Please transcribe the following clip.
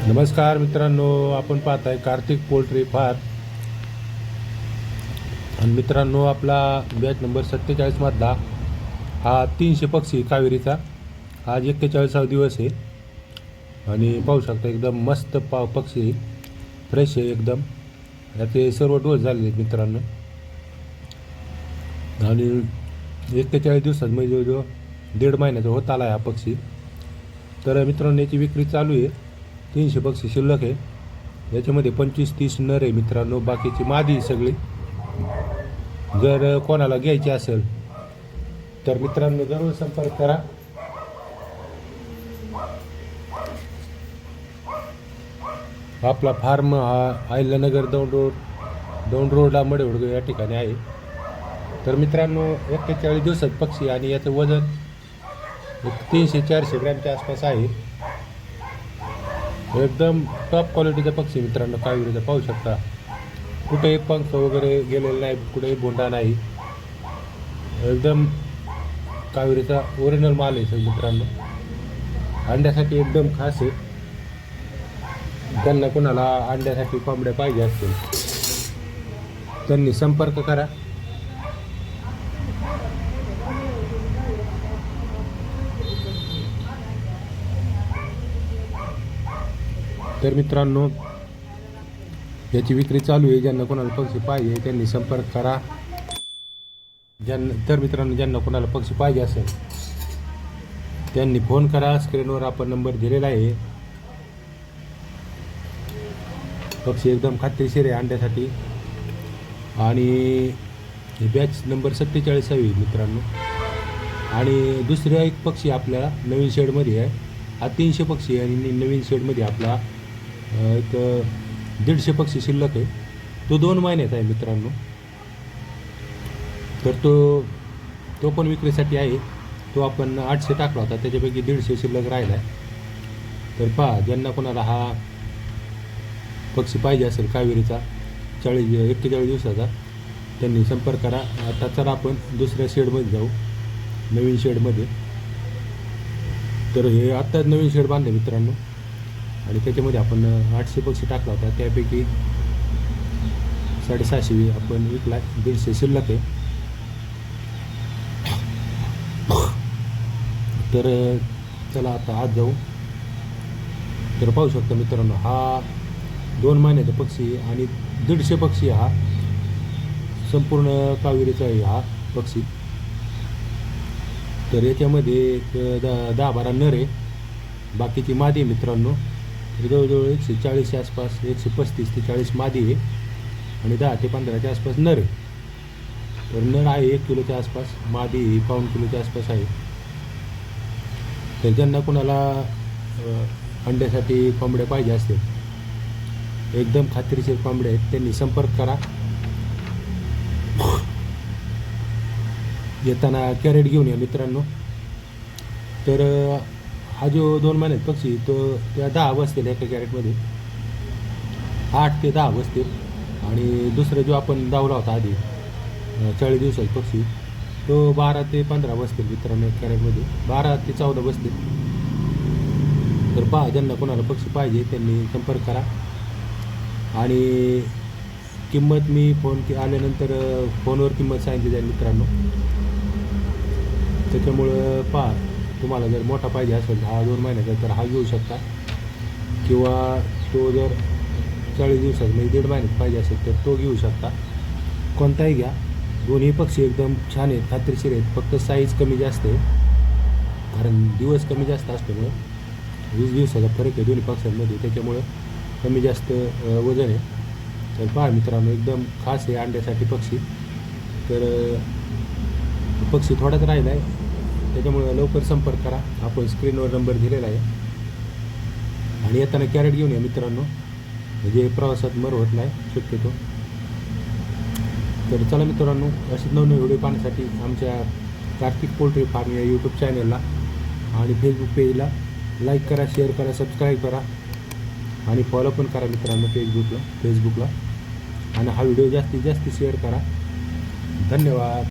नमस्कार मित्रांनो, आपण पाहताय कार्तिक पोल्ट्री फार्म. आणि मित्रांनो, आपला बॅच नंबर 47 मधला हा 300 पक्षी कावेरीचा आज 41वा दिवस आहे. आणि पाहू शकता एकदम मस्त पक्षी फ्रेश आहे एकदम. याचे सर्व डोस झालेले आहेत मित्रांनो. आणि 41 दिवसात म्हणजे जो 1.5 महिन्याचा होत आला आहे हा पक्षी. तर मित्रांनो, याची विक्री चालू आहे. 300 पक्षी शिल्लक आहे. याच्यामध्ये 25-30 नर आहे मित्रांनो, बाकीची मादी सगळी. जर कोणाला घ्यायची असेल तर मित्रांनो जरूर संपर्क करा. आपला फार्म हा अहिल्यानगर दौंड रोडला मडेवडगाव या ठिकाणी आहे. तर मित्रांनो, 41 दिवसात पक्षी आणि याचं वजन 300-400 ग्रॅमच्या आसपास आहे. एकदम टॉप क्वालिटीचा पक्षी मित्रांनो, कावेरीचा. पाहू शकता कुठेही पंख वगैरे गेलेला नाही, कुठेही बोंडा नाही. एकदम कावेरीचा ओरिजिनल माल आहे मित्रांनो. अंड्यासाठी एकदम खास आहे. त्यांना कोणाला अंड्यासाठी कोंबड्या पाहिजे असतील त्यांनी संपर्क करा. तर मित्रांनो, याची विक्री चालू आहे. ज्यांना कोणाला पक्षी पाहिजे त्यांनी संपर्क करा. ज्यांना कोणाला पक्षी पाहिजे असेल त्यांनी फोन करा. स्क्रीनवर आपण नंबर दिलेला आहे. पक्षी एकदम खात्रीशीर आहे अंड्यासाठी. आणि ही बॅच नंबर 47 आहे मित्रांनो. आणि दुसरा एक पक्षी आपल्याला नवीन शेडमध्ये आहे. हा 300 पक्षी आहे आणि नवीन शेडमध्ये आपला एक 150 पक्षी शिल्लक आहे. तो 2 महिन्याचा आहे मित्रांनो. तर तो पण विक्रीसाठी आहे. तो आपण 800 टाकला होता, त्याच्यापैकी 150 शिल्लक राहिला आहे. तर पहा, ज्यांना कोणाला हा पक्षी पाहिजे असेल कावेरीचा 41 दिवसाचा त्यांनी संपर्क करा. आता चला आपण दुसऱ्या शेडमध्ये जाऊ, नवीन शेडमध्ये. तर हे आत्ताच नवीन शेड बांधले मित्रांनो. आणि त्याच्यामध्ये आपण 800 पक्षी टाकला होता, त्यापैकी 750 आपण विकला. 150 शिल्लक आहे. तर चला आता आज जाऊ. तर पाहू शकता मित्रांनो, हा 2 महिन्याचा पक्षी आणि 150 पक्षी. हा संपूर्ण कावेरीचा आहे हा पक्षी. तर याच्यामध्ये 10-12 नर आहे, बाकीची मादी मित्रांनो. जवळजवळ 140 आसपास, 135 ते 40 मादी आहे आणि 10 ते 15च्या आसपास नर आहे. तर नर आहे 1 किलोच्या आसपास, मादी 1.5 किलोच्या आसपास आहे. तर ज्यांना कोणाला अंड्यासाठी कोंबड्या पाहिजे असतील, एकदम खात्रीशीर कोंबड्या आहेत, त्यांनी संपर्क करा. येताना कॅरेट घेऊन या मित्रांनो. तर हा जो 2 महिन्यात पक्षी तो त्या 10 बसतील एका कॅरेटमध्ये, 8 ते 10 बसतील. आणि दुसरा जो आपण दावला होता आधी 40 दिवसाचा पक्षी, तो 12 ते 15 बसतील मित्रांनो एक कॅरेटमध्ये, 12 ते 14 बसतील. तर पहा, ज्यांना कोणाला पक्षी पाहिजे त्यांनी संपर्क करा. आणि किंमत मी आल्यानंतर फोनवर किंमत सांगितली जाईल मित्रांनो. त्याच्यामुळं पहा, तुम्हाला जर मोठा पाहिजे असेल हा 2 महिन्याचा तर हा घेऊ शकता. किंवा तो जर 40 दिवसात म्हणजे 1.5 महिन्यात पाहिजे असेल तर तो घेऊ शकता. कोणताही घ्या. दोन्ही पक्षी एकदम छान आहेत, खात्रीशीर आहेत. फक्त साईज कमी जास्त आहे, कारण दिवस कमी जास्त असल्यामुळं 20 दिवसाचा फरक आहे दोन्ही पक्ष्यांमध्ये, त्याच्यामुळं कमी जास्त वजन आहे. तर पहा मित्रांनो, एकदम खास आहे अंड्यासाठी पक्षी. तर पक्षी थोडाच राहिला आहे, त्याच्यामुळे लवकर संपर्क करा. आपण स्क्रीनवर नंबर दिलेला आहे. आणि येताना कॅरेट घेऊन या मित्रांनो, म्हणजे प्रवासात मर होत नाही शक्यतो. तर चला मित्रांनो, असेच नवनवीन व्हिडिओ पाहण्यासाठी आमच्या कार्तिक पोल्ट्री फार्म या यूट्यूब चॅनलला आणि फेसबुक पेजला लाईक करा, शेअर करा, सबस्क्राईब करा आणि फॉलो पण करा मित्रांनो फेसबुकला. आणि हा व्हिडिओ जास्तीत जास्त शेअर करा. धन्यवाद.